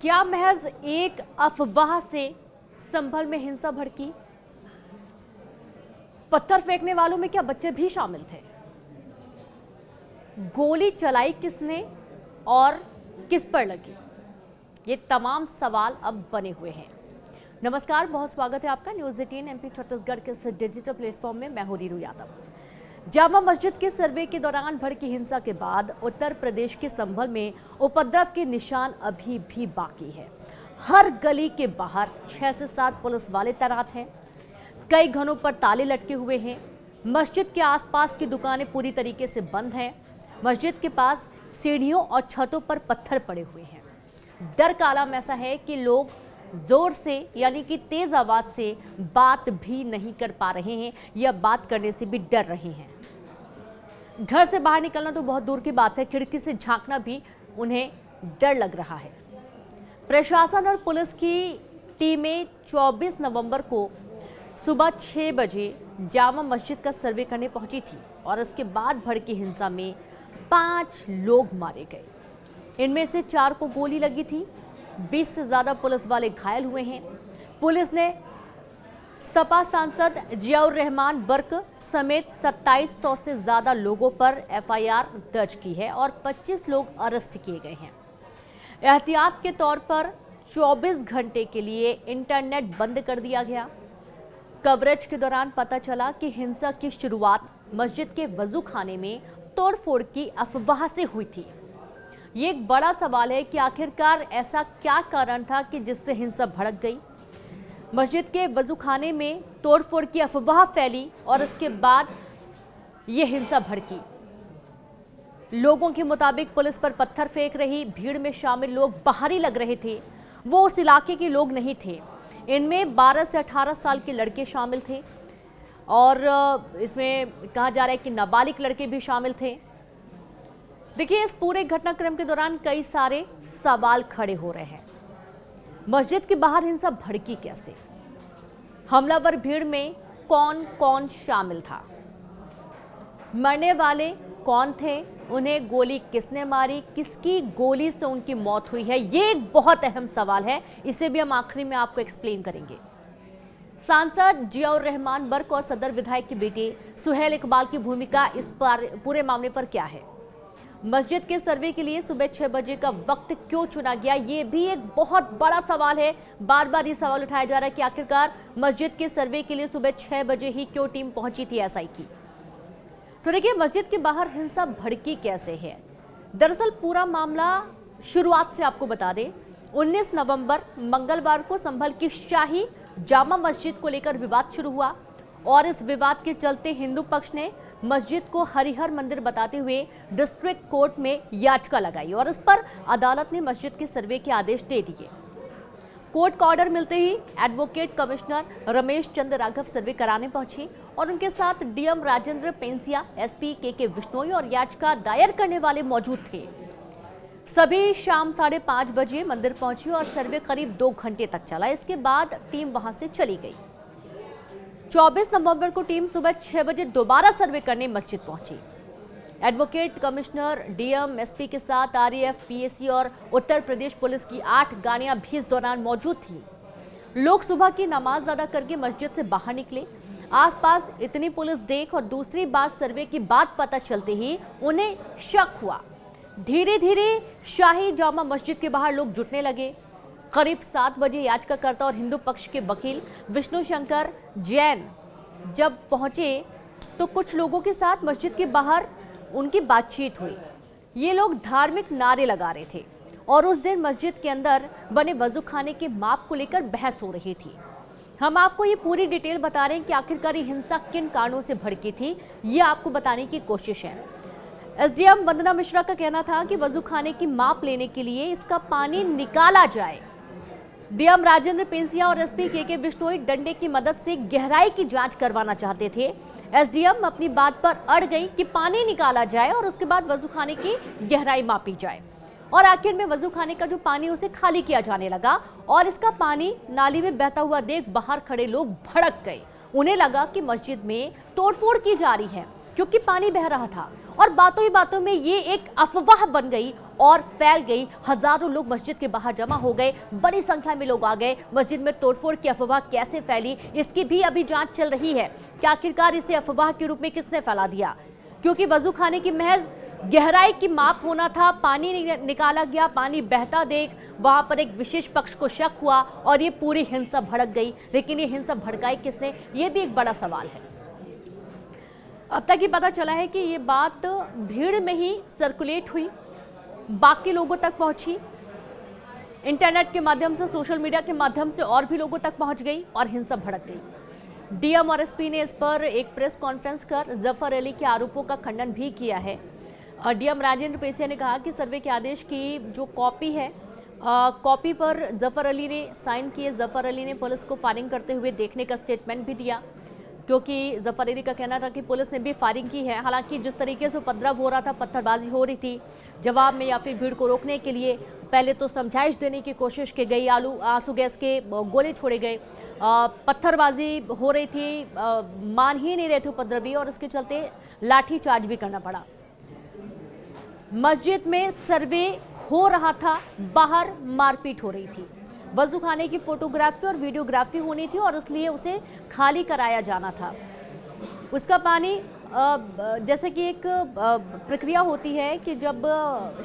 क्या महज एक अफवाह से संभल में हिंसा भड़की? पत्थर फेंकने वालों में क्या बच्चे भी शामिल थे? गोली चलाई किसने और किस पर लगी? ये तमाम सवाल अब बने हुए हैं। नमस्कार, बहुत स्वागत है आपका न्यूज़ 18 एमपी छत्तीसगढ़ के इस डिजिटल प्लेटफॉर्म में। मैं हूं रीरू यादव। जामा मस्जिद के सर्वे के दौरान भड़की हिंसा के बाद उत्तर प्रदेश के संभल में उपद्रव के निशान अभी भी बाकी है। हर गली के बाहर 6 से 7 पुलिस वाले तैनात हैं। कई घरों पर ताले लटके हुए हैं। मस्जिद के आसपास की दुकानें पूरी तरीके से बंद हैं। मस्जिद के पास सीढ़ियों और छतों पर पत्थर पड़े हुए हैं। डर का आलम ऐसा है कि लोग जोर से यानी कि तेज आवाज से बात भी नहीं कर पा रहे हैं या बात करने से भी डर रहे हैं। घर से बाहर निकलना तो बहुत दूर की बात है, खिड़की से झांकना भी उन्हें डर लग रहा है। प्रशासन और पुलिस की टीमें 24 नवंबर को सुबह 6 बजे जामा मस्जिद का सर्वे करने पहुंची थी और इसके बाद भड़की हिंसा में 5 लोग मारे गए। इनमें से 4 को गोली लगी थी। 20 से ज्यादा पुलिस वाले घायल हुए हैं। पुलिस ने सपा सांसद जियाउर रहमान बर्क समेत 2700 से ज्यादा लोगों पर एफआईआर दर्ज की है और 25 लोग अरेस्ट किए गए हैं। एहतियात के तौर पर 24 घंटे के लिए इंटरनेट बंद कर दिया गया। कवरेज के दौरान पता चला कि हिंसा की शुरुआत मस्जिद के वजू खाने में तोड़फोड़ की अफवाह से हुई थी। ये एक बड़ा सवाल है कि आखिरकार ऐसा क्या कारण था कि जिससे हिंसा भड़क गई। मस्जिद के वजूखाने में तोड़फोड़ की अफवाह फैली और इसके बाद ये हिंसा भड़की। लोगों के मुताबिक पुलिस पर पत्थर फेंक रही भीड़ में शामिल लोग बाहरी लग रहे थे। वो उस इलाके के लोग नहीं थे। इनमें 12 से 18 साल के लड़के शामिल थे और इसमें कहा जा रहा है कि नाबालिग लड़के भी शामिल थे। देखिए, इस पूरे घटनाक्रम के दौरान कई सारे सवाल खड़े हो रहे हैं। मस्जिद के बाहर हिंसा भड़की कैसे? हमलावर भीड़ में कौन कौन शामिल था? मरने वाले कौन थे? उन्हें गोली किसने मारी? किसकी गोली से उनकी मौत हुई है? ये एक बहुत अहम सवाल है। इसे भी हम आखिरी में आपको एक्सप्लेन करेंगे। सांसद जियाउर रहमान बर्क और सदर विधायक के बेटे सुहेल इकबाल की भूमिका इस पूरे मामले पर क्या है? मस्जिद के सर्वे के लिए सुबह 6 बजे का वक्त क्यों चुना गया? ये भी एक बहुत बड़ा सवाल है। बार बार ये सवाल उठाया जा रहा है कि आखिरकार मस्जिद के सर्वे के लिए सुबह 6 बजे ही क्यों टीम पहुंची थी एसआई की। तो देखिए, मस्जिद के बाहर हिंसा भड़की कैसे है? दरअसल पूरा मामला शुरुआत से आपको बता दें। 19 नवंबर मंगलवार को संभल की शाही जामा मस्जिद को लेकर विवाद शुरू हुआ और इस विवाद के चलते हिंदू पक्ष ने मस्जिद को हरिहर मंदिर बताते हुए डिस्ट्रिक्ट कोर्ट में याचिका लगाई और इस पर अदालत ने मस्जिद के सर्वे के आदेश दे दिए। कोर्ट का ऑर्डर मिलते ही एडवोकेट कमिश्नर रमेश चंद्र राघव सर्वे कराने पहुंचे और उनके साथ डीएम राजेंद्र पेंसिया, एसपी के बिश्नोई और याचिका दायर करने वाले मौजूद थे। सभी शाम 5:30 बजे मंदिर पहुंचे और सर्वे करीब 2 घंटे तक चला। इसके बाद टीम वहां से चली गई। 24 नवंबर को टीम सुबह 6 बजे दोबारा सर्वे करने मस्जिद पहुंची। एडवोकेट कमिश्नर, डीएम, एसपी के साथ आरएएफ, पीएसी और उत्तर प्रदेश पुलिस की 8 गाड़ियां भी इस दौरान मौजूद थी। लोग सुबह की नमाज अदा करके मस्जिद से बाहर निकले। आसपास इतनी पुलिस देख और दूसरी बात सर्वे की बात पता चलते ही उन्हें शक हुआ। धीरे धीरे शाही जामा मस्जिद के बाहर लोग जुटने लगे। करीब 7 बजे याचिकाकर्ता और हिंदू पक्ष के वकील विष्णु शंकर जैन जब पहुंचे तो कुछ लोगों के साथ मस्जिद के बाहर उनकी बातचीत हुई। ये लोग धार्मिक नारे लगा रहे थे और उस दिन मस्जिद के अंदर बने वजू खाने के माप को लेकर बहस हो रही थी। हम आपको ये पूरी डिटेल बता रहे हैं कि आखिरकार ये हिंसा किन कारणों से भड़की थी, ये आपको बताने की कोशिश है। एसडीएम वंदना मिश्रा का कहना था कि वजू खाने की माप लेने के लिए इसका पानी निकाला जाए। डीएम राजेंद्र पेंसिया और एसपी के बिश्नोई डंडे की मदद से गहराई की जांच करवाना चाहते थे। एसडीएम अपनी बात पर अड़ गई कि पानी निकाला जाए और उसके बाद वजूखाने की गहराई मापी जाए और आखिर में वजूखाने का जो पानी उसे खाली किया जाने लगा और इसका पानी नाली में बहता हुआ देख बाहर खड़े लोग भड़क गए। उन्हें लगा कि मस्जिद में तोड़फोड़ की जा रही है क्योंकि पानी बह रहा था और बातों ही बातों में ये एक अफवाह बन गई और फैल गई। हजारों लोग मस्जिद के बाहर जमा हो गए, बड़ी संख्या में लोग आ गए। मस्जिद में तोड़फोड़ की अफवाह कैसे फैली, इसकी भी अभी जांच चल रही है कि आखिरकार इसे अफवाह के रूप में किसने फैला दिया। क्योंकि वजू खाने की महज गहराई की माप होना था, पानी निकाला गया, पानी बहता देख वहां पर एक विशेष पक्ष को शक हुआ और ये पूरी हिंसा भड़क गई। लेकिन ये हिंसा भड़काई किसने, ये भी एक बड़ा सवाल है। अब तक ये पता चला है कि ये बात भीड़ में ही सर्कुलेट हुई, बाकी लोगों तक पहुंची, इंटरनेट के माध्यम से, सोशल मीडिया के माध्यम से और भी लोगों तक पहुंच गई और हिंसा भड़क गई। डीएम और एसपी ने इस पर एक प्रेस कॉन्फ्रेंस कर जफर अली के आरोपों का खंडन भी किया है। डीएम राजेंद्र पेसिया ने कहा कि सर्वे के आदेश की जो कॉपी है, कॉपी पर जफर अली ने साइन किए। जफर अली ने पुलिस को फायरिंग करते हुए देखने का स्टेटमेंट भी दिया, क्योंकि जफर अली का कहना था कि पुलिस ने भी फायरिंग की है। हालांकि जिस तरीके से उपद्रव हो रहा था, पत्थरबाजी हो रही थी जवाब में या फिर भीड़ को रोकने के लिए, पहले तो समझाइश देने की कोशिश की गई, आंसू गैस के गोले छोड़े गए, पत्थरबाजी हो रही थी, मान ही नहीं रहे थे उपद्रवी और इसके चलते लाठी चार्ज भी करना पड़ा। मस्जिद में सर्वे हो रहा था, बाहर मारपीट हो रही थी। वजू खाने की फोटोग्राफी और वीडियोग्राफी होनी थी और इसलिए उसे खाली कराया जाना था। उसका पानी जैसे कि एक प्रक्रिया होती है कि जब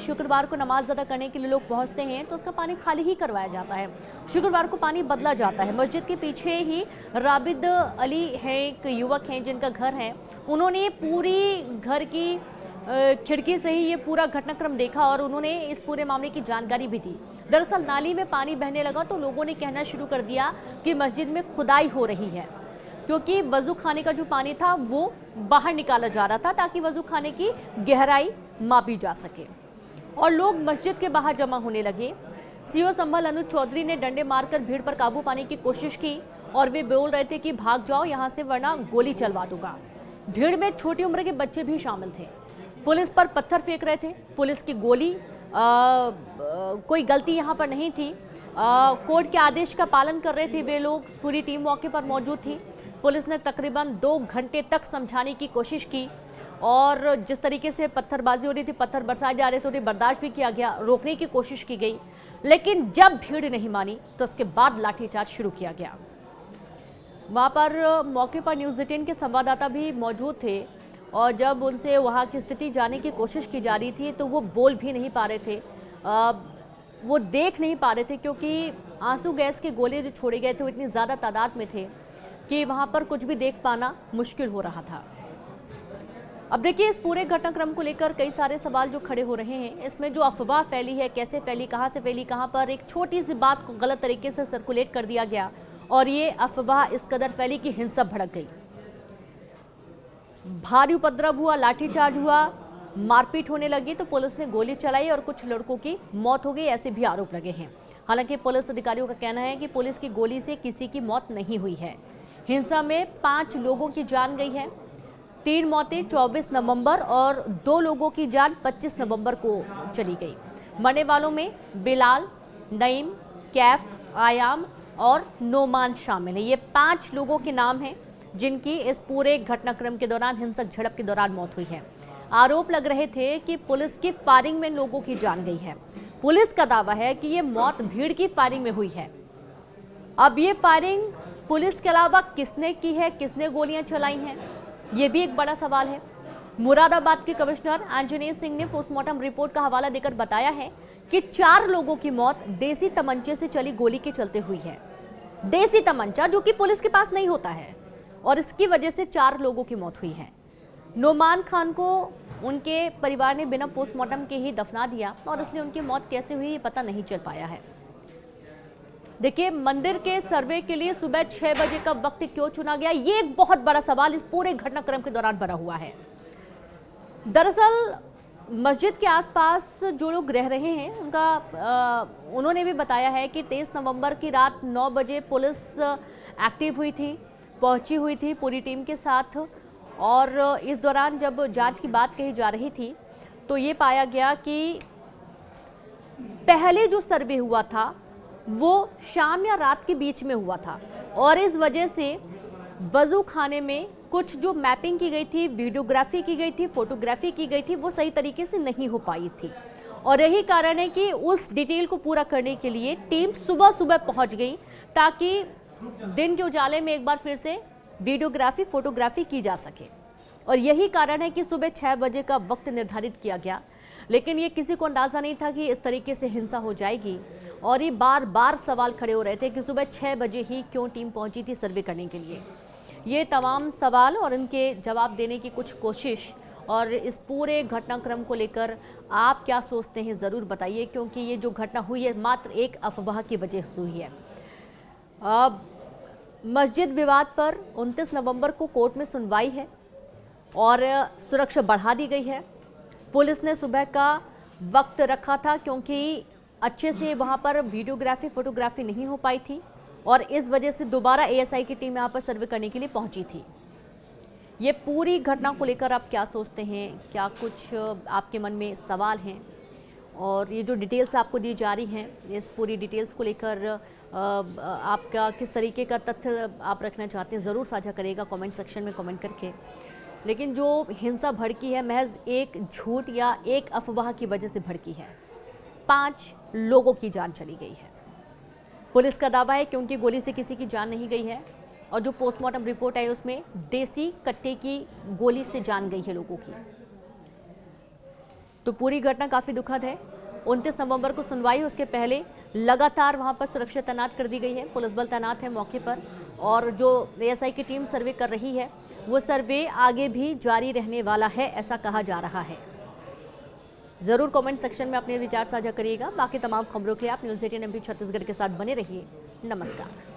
शुक्रवार को नमाज अदा करने के लिए लोग पहुंचते हैं तो उसका पानी खाली ही करवाया जाता है। शुक्रवार को पानी बदला जाता है। मस्जिद के पीछे ही राबिद अली है, एक युवक हैं जिनका घर है, उन्होंने पूरी घर की खिड़की से ही ये पूरा घटनाक्रम देखा और उन्होंने इस पूरे मामले की जानकारी भी दी। दरअसल नाली में पानी बहने लगा तो लोगों ने कहना शुरू कर दिया कि मस्जिद में खुदाई हो रही है, क्योंकि वजू खाने का जो पानी था वो बाहर निकाला जा रहा था ताकि वजू खाने की गहराई मापी जा सके। और लोग मस्जिद के बाहर जमा होने लगे। सीओ संभल अनुज चौधरी ने डंडे मारकर भीड़ पर काबू पाने की कोशिश की और वे बोल रहे थे कि भाग जाओ यहाँ से वरना गोली चलवा दूंगा। भीड़ में छोटी उम्र के बच्चे भी शामिल थे। पुलिस पर पत्थर फेंक रहे थे। पुलिस की गोली कोई गलती यहाँ पर नहीं थी। कोर्ट के आदेश का पालन कर रहे थे वे लोग। पूरी टीम मौके पर मौजूद थी। पुलिस ने तकरीबन 2 घंटे तक समझाने की कोशिश की और जिस तरीके से पत्थरबाजी हो रही थी, पत्थर बरसाए जा रहे थे, उन्हें बर्दाश्त भी किया गया, रोकने की कोशिश की गई। लेकिन जब भीड़ नहीं मानी तो उसके बाद लाठीचार्ज शुरू किया गया। वहाँ पर मौके पर न्यूज़ 18 के संवाददाता भी मौजूद थे और जब उनसे वहाँ की स्थिति जानने की कोशिश की जा रही थी तो वो बोल भी नहीं पा रहे थे, वो देख नहीं पा रहे थे, क्योंकि आंसू गैस के गोले जो छोड़े गए थे वो इतनी ज़्यादा तादाद में थे कि वहाँ पर कुछ भी देख पाना मुश्किल हो रहा था। अब देखिए, इस पूरे घटनाक्रम को लेकर कई सारे सवाल जो खड़े हो रहे हैं। इसमें जो अफवाह फैली है, कैसे फैली, कहाँ से फैली, कहाँ पर एक छोटी सी बात को गलत तरीके से सर्कुलेट कर दिया गया और ये अफवाह इस कदर फैली कि हिंसा भड़क गई। भारी उपद्रव हुआ, लाठीचार्ज हुआ, मारपीट होने लगी तो पुलिस ने गोली चलाई और कुछ लड़कों की मौत हो गई, ऐसे भी आरोप लगे हैं। हालांकि पुलिस अधिकारियों का कहना है कि पुलिस की गोली से किसी की मौत नहीं हुई है। हिंसा में 5 लोगों की जान गई है। 3 मौतें 24 नवंबर और 2 लोगों की जान 25 नवंबर को चली गई। मरने वालों में बिलाल, नईम, कैफ, आयाम और नोमान शामिल है। ये 5 लोगों के नाम हैं जिनकी इस पूरे घटनाक्रम के दौरान, हिंसक झड़प के दौरान मौत हुई है। आरोप लग रहे थे कि पुलिस की फायरिंग में लोगों की जान गई है। पुलिस का दावा है कि ये मौत भीड़ की फायरिंग में हुई है। अब ये फायरिंग पुलिस के अलावा किसने की है, किसने गोलियां चलाई हैं, ये भी एक बड़ा सवाल है। मुरादाबाद के कमिश्नर आंजनेय सिंह ने पोस्टमार्टम रिपोर्ट का हवाला देकर बताया है कि 4 लोगों की मौत देसी तमंचे से चली गोली के चलते हुई है। देसी तमंचा जो कि पुलिस के पास नहीं होता है और इसकी वजह से 4 लोगों की मौत हुई है। नोमान खान को उनके परिवार ने बिना पोस्टमार्टम के ही दफना दिया और इसलिए उनकी मौत कैसे हुई ये पता नहीं चल पाया है। देखिए, मंदिर के सर्वे के लिए सुबह 6 बजे का वक्त क्यों चुना गया, ये एक बहुत बड़ा सवाल इस पूरे घटनाक्रम के दौरान बना हुआ है। दरअसल मस्जिद के आसपास जो लोग रह रहे हैं उन्होंने भी बताया है कि 23 नवंबर की रात 9 बजे पुलिस एक्टिव हुई थी, पहुंची हुई थी पूरी टीम के साथ और इस दौरान जब जांच की बात कही जा रही थी तो ये पाया गया कि पहले जो सर्वे हुआ था वो शाम या रात के बीच में हुआ था और इस वजह से वजू खाने में कुछ जो मैपिंग की गई थी, वीडियोग्राफी की गई थी, फोटोग्राफी की गई थी, वो सही तरीके से नहीं हो पाई थी। और यही कारण है कि उस डिटेल को पूरा करने के लिए टीम सुबह सुबह पहुंच गई, ताकि दिन के उजाले में एक बार फिर से वीडियोग्राफी, फोटोग्राफी की जा सके। और यही कारण है कि सुबह 6 बजे का वक्त निर्धारित किया गया, लेकिन ये किसी को अंदाजा नहीं था कि इस तरीके से हिंसा हो जाएगी। और ये बार बार सवाल खड़े हो रहे थे कि सुबह 6 बजे ही क्यों टीम पहुंची थी सर्वे करने के लिए। ये तमाम सवाल और इनके जवाब देने की कुछ कोशिश, और इस पूरे घटनाक्रम को लेकर आप क्या सोचते हैं ज़रूर बताइए, क्योंकि ये जो घटना हुई है मात्र एक अफवाह की वजह से हुई है। अब मस्जिद विवाद पर 29 नवंबर को कोर्ट में सुनवाई है और सुरक्षा बढ़ा दी गई है। पुलिस ने सुबह का वक्त रखा था क्योंकि अच्छे से वहां पर वीडियोग्राफी, फोटोग्राफी नहीं हो पाई थी, और इस वजह से दोबारा एएसआई की टीम यहां पर सर्वे करने के लिए पहुंची थी। ये पूरी घटना को लेकर आप क्या सोचते हैं? क्या कुछ आपके मन में सवाल हैं? और ये जो डिटेल्स आपको दी जा रही हैं, इस पूरी डिटेल्स को लेकर आपका किस तरीके का तथ्य आप रखना चाहते हैं, ज़रूर साझा करिएगा कमेंट सेक्शन में कमेंट करके। लेकिन जो हिंसा भड़की है महज एक झूठ या एक अफवाह की वजह से भड़की है। 5 लोगों की जान चली गई है। पुलिस का दावा है कि उनकी गोली से किसी की जान नहीं गई है, और जो पोस्टमार्टम रिपोर्ट आई उसमें देसी कट्टे की गोली से जान गई है लोगों की। तो पूरी घटना काफ़ी दुखद है। 29 नवंबर को सुनवाई, उसके पहले लगातार वहां पर सुरक्षा तैनात कर दी गई है, पुलिस बल तैनात है मौके पर, और जो एएसआई की टीम सर्वे कर रही है वो सर्वे आगे भी जारी रहने वाला है, ऐसा कहा जा रहा है। ज़रूर कमेंट सेक्शन में अपने विचार साझा करिएगा। बाकी तमाम खबरों के लिए आप न्यूज़ 18 MP छत्तीसगढ़ के साथ बने रहिए। नमस्कार।